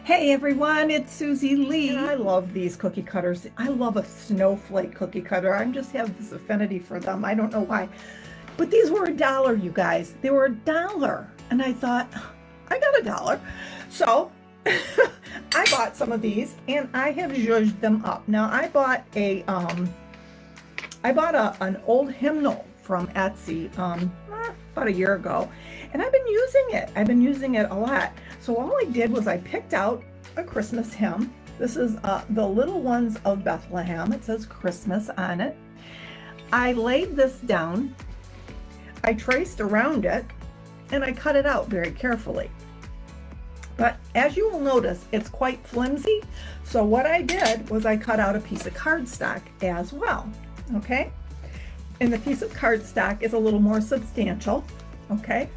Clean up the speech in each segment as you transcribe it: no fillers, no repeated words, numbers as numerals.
Hey everyone, it's Susie Lee. I love these cookie cutters. I love a snowflake cookie cutter. I just have this affinity for them. I don't know why. But these were $1, you guys. They were $1. And I thought, I got $1. So I bought some of these and I have zhuzhed them up. Now I bought an old hymnal from Etsy about a year ago, and I've been using it. I've been using it a lot. So all I did was I picked out a Christmas hymn. This is the Little Ones of Bethlehem. It says Christmas on it. I laid this down, I traced around it, and I cut it out very carefully. But as you will notice, it's quite flimsy. So what I did was I cut out a piece of cardstock as well, okay? And the piece of cardstock is a little more substantial, okay?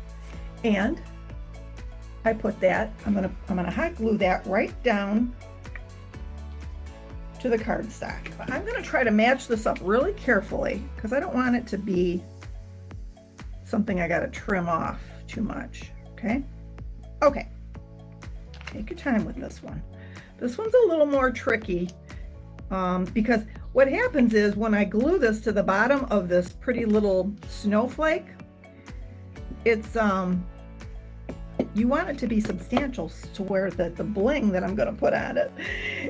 And I put that, I'm gonna hot glue that right down to the cardstock. I'm gonna try to match this up really carefully because I don't want it to be something I gotta trim off too much, okay? Okay, take your time with this one. This one's a little more tricky because what happens is when I glue this to the bottom of this pretty little snowflake, it's you want it to be substantial to where the bling that I'm going to put on it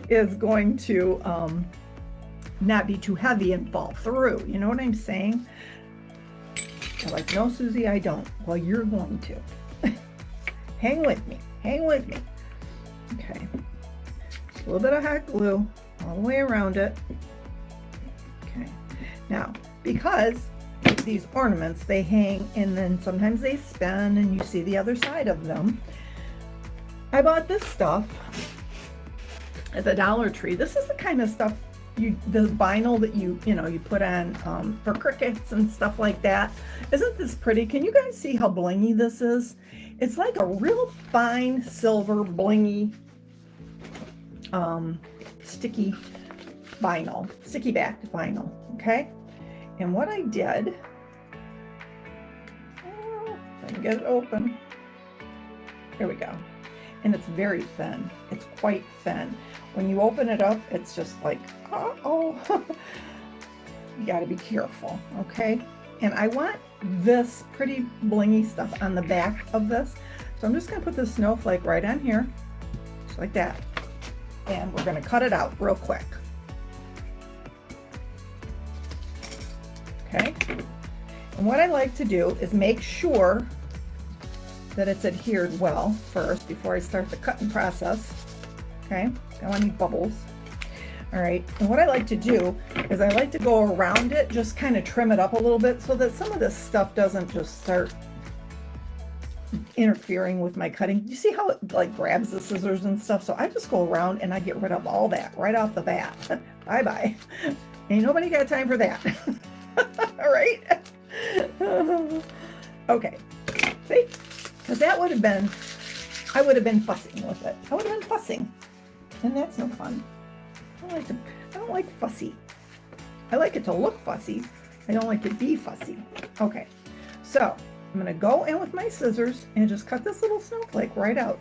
is going to not be too heavy and fall through. You know what I'm saying? I'm like, no, Susie, I don't. Well, you're going to. Hang with me. Hang with me. Okay. Just a little bit of hot glue all the way around it. Okay. Now, because these ornaments, they hang and then sometimes they spin and you see the other side of them. I bought this stuff at the Dollar Tree. This is the kind of stuff the vinyl that you put on for crickets and stuff like that. Isn't this pretty? Can you guys see how blingy this is? It's like a real fine silver blingy sticky vinyl, sticky backed vinyl, okay? And what I did, if I can get it open, here we go. And it's very thin. It's quite thin. When you open it up, it's just like, uh-oh. You gotta be careful, okay? And I want this pretty blingy stuff on the back of this. So I'm just gonna put this snowflake right on here, just like that. And we're gonna cut it out real quick. Okay, and what I like to do is make sure that it's adhered well first before I start the cutting process. Okay, don't want any bubbles. All right, and what I like to do is I like to go around it, just kind of trim it up a little bit so that some of this stuff doesn't just start interfering with my cutting. You see how it like grabs the scissors and stuff? So I just go around and I get rid of all that right off the bat. Bye-bye. Ain't nobody got time for that. All right. Okay. See? Because that would have been, I would have been fussing with it. I would have been fussing. And that's no fun. I don't like fussy. I like it to look fussy. I don't like to be fussy. Okay. So I'm going to go in with my scissors and just cut this little snowflake right out.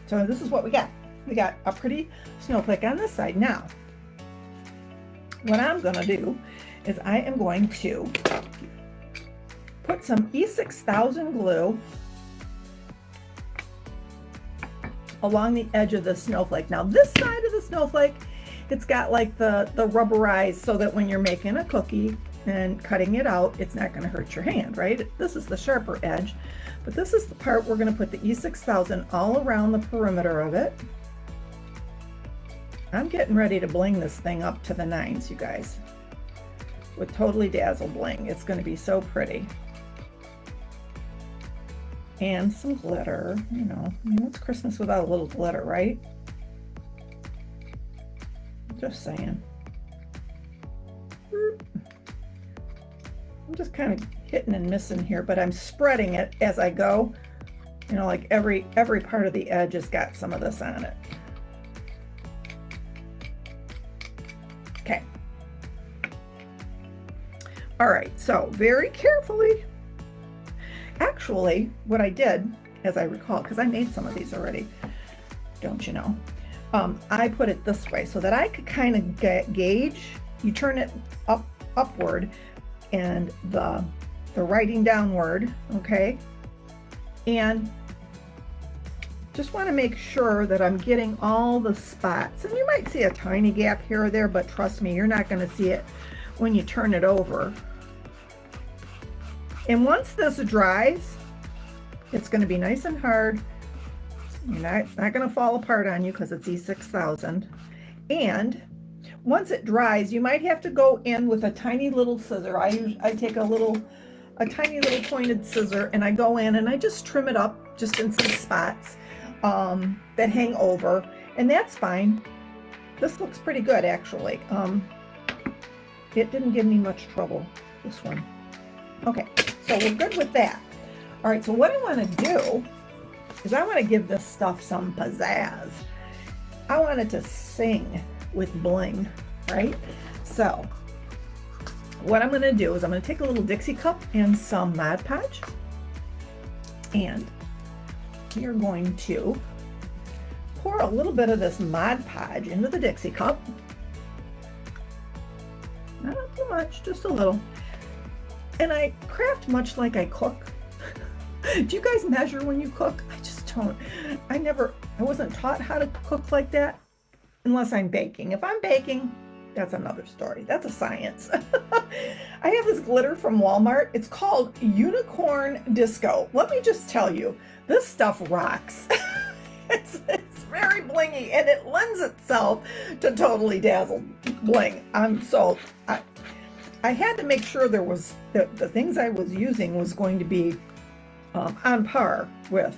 So this is what we got. We got a pretty snowflake on this side. Now, what I'm going to do is I am going to put some E6000 glue along the edge of the snowflake. Now, this side of the snowflake, it's got like the rubberized so that when you're making a cookie and cutting it out, it's not going to hurt your hand, right? This is the sharper edge, but this is the part we're going to put the E6000 all around the perimeter of it. I'm getting ready to bling this thing up to the nines, you guys, with Totally Dazzled bling. It's going to be so pretty. And some glitter, you know. I mean, what's Christmas without a little glitter, right? Just saying. I'm just kind of hitting and missing here, but I'm spreading it as I go. You know, like every part of the edge has got some of this on it. Okay. All right, so very carefully. Actually, actually, what I did, as I recall, because I made some of these already, don't you know, I put it this way so that I could kind of gauge. You turn it upward and the writing downward, okay? And just want to make sure that I'm getting all the spots. And you might see a tiny gap here or there, but trust me, you're not going to see it when you turn it over. And once this dries, it's going to be nice and hard. It's not going to fall apart on you because it's E6000. And once it dries, you might have to go in with a tiny little scissor. I take a tiny little pointed scissor, and I go in and I just trim it up just in some spots that hang over, and that's fine. This looks pretty good, actually. It didn't give me much trouble, this one. Okay, so we're good with that. All right, so what I want to do is I want to give this stuff some pizzazz. I want it to sing with bling, right? So what I'm going to do is I'm going to take a little Dixie cup and some Mod Podge, and we are going to pour a little bit of this Mod Podge into the Dixie cup. Not too much, just a little. And I craft much like I cook. Do you guys measure when you cook? I just don't. I wasn't taught how to cook like that unless I'm baking. If I'm baking, that's another story. That's a science. I have this glitter from Walmart. It's called Unicorn Disco. Let me just tell you, this stuff rocks. It's very blingy, and it lends itself to Totally Dazzled bling. I had to make sure there was the things I was using was going to be on par with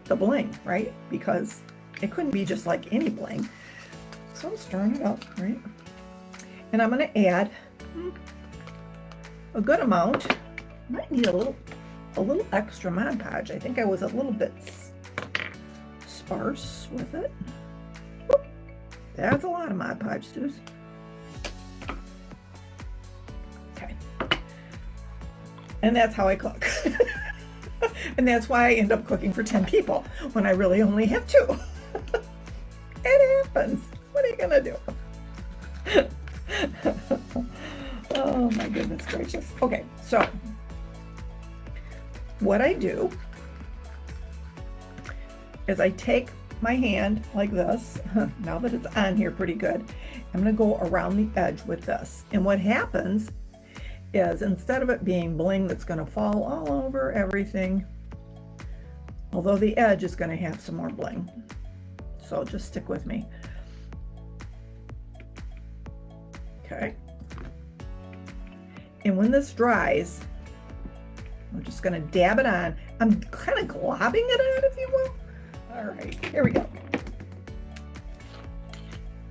the bling, right? Because it couldn't be just like any bling. So I'm stirring it up, right? And I'm going to add a good amount. Might need a little extra Mod Podge. I think I was a little bit sparse with it. That's a lot of Mod Podge, Susie. Okay. And that's how I cook. And that's why I end up cooking for 10 people when I really only have 2. It happens. What are you gonna do? Oh my goodness gracious. Okay, so what I do is I take my hand like this. Now that it's on here pretty good, I'm gonna go around the edge with this. And what happens is, instead of it being bling that's gonna fall all over everything, although the edge is gonna have some more bling. So just stick with me. Okay. And when this dries, I'm just going to dab it on. I'm kind of globbing it on, if you will. All right, here we go.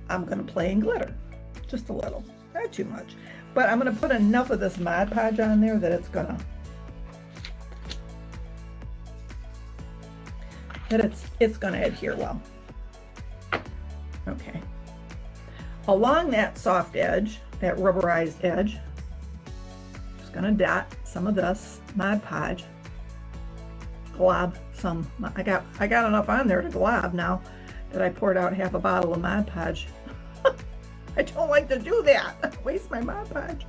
I'm going to play in glitter, just a little, not too much. But I'm going to put enough of this Mod Podge on there that it's going to adhere well. Okay. Along that soft edge, that rubberized edge, just gonna dot some of this Mod Podge. Glob some. I got enough on there to glob now that I poured out half a bottle of Mod Podge. I don't like to do that. Waste my Mod Podge.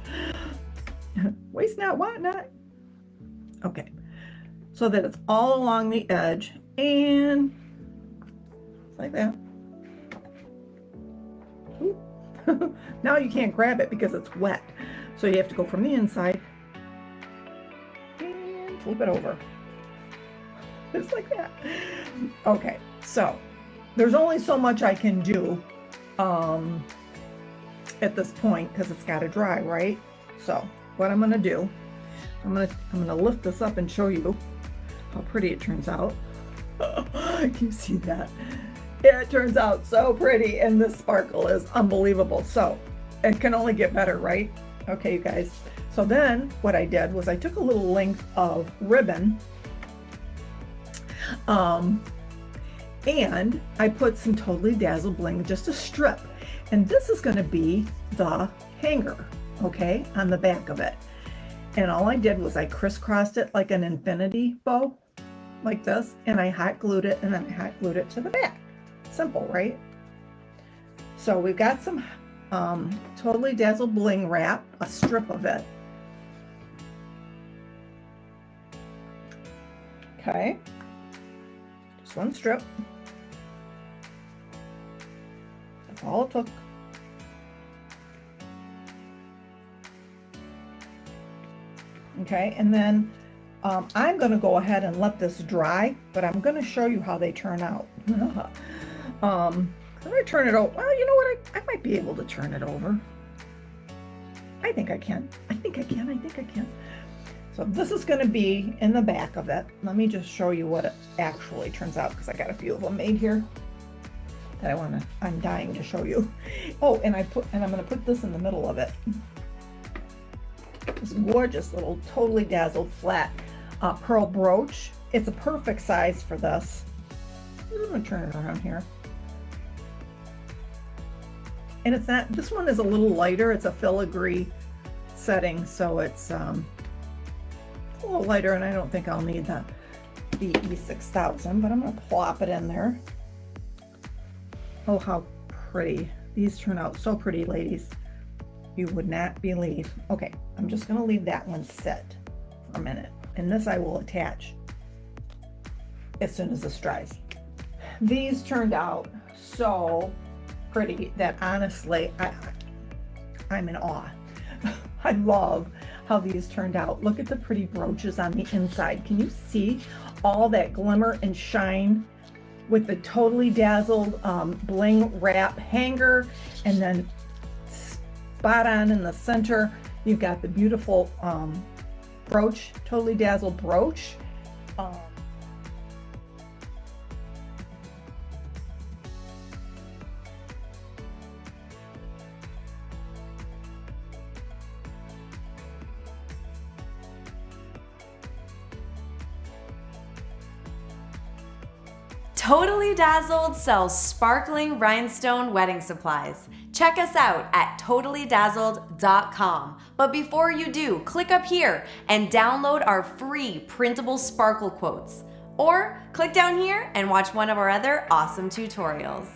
Waste not, want not. Okay, so that it's all along the edge, and like that. Now you can't grab it because it's wet, so you have to go from the inside and flip it over, just like that. Okay, so there's only so much I can do at this point because it's got to dry, right? So what I'm gonna do, I'm gonna lift this up and show you how pretty it turns out. You see that? It turns out so pretty, and this sparkle is unbelievable. So it can only get better, right? Okay, you guys. So then what I did was I took a little length of ribbon and I put some Totally Dazzled bling, just a strip. And this is going to be the hanger, okay, on the back of it. And all I did was I crisscrossed it like an infinity bow, like this, and I hot glued it, and then I hot glued it to the back. Simple, right? So we've got some Totally Dazzled bling wrap, a strip of it. Okay, just one strip. That's all it took. Okay, and then I'm going to go ahead and let this dry, but I'm going to show you how they turn out. Can I turn it over? Well, you know what? I might be able to turn it over. I think I can. I think I can. So this is going to be in the back of it. Let me just show you what it actually turns out, because I got a few of them made here that I'm dying to show you. Oh, and I'm going to put this in the middle of it. This gorgeous little Totally Dazzled flat pearl brooch. It's a perfect size for this. I'm going to turn it around here. And it's not, this one is a little lighter. It's a filigree setting, so it's a little lighter, and I don't think I'll need the BE6000, but I'm going to plop it in there. Oh, how pretty. These turn out so pretty, ladies. You would not believe. Okay, I'm just going to leave that one sit for a minute, and this I will attach as soon as this dries. These turned out so pretty that honestly I'm in awe. I love how these turned out. Look at the pretty brooches on the inside. Can you see all that glimmer and shine with the Totally Dazzled bling wrap hanger, and then spot on in the center you've got the beautiful brooch, Totally Dazzled brooch. Totally Dazzled sells sparkling rhinestone wedding supplies. Check us out at totallydazzled.com. But before you do, click up here and download our free printable sparkle quotes. Or click down here and watch one of our other awesome tutorials.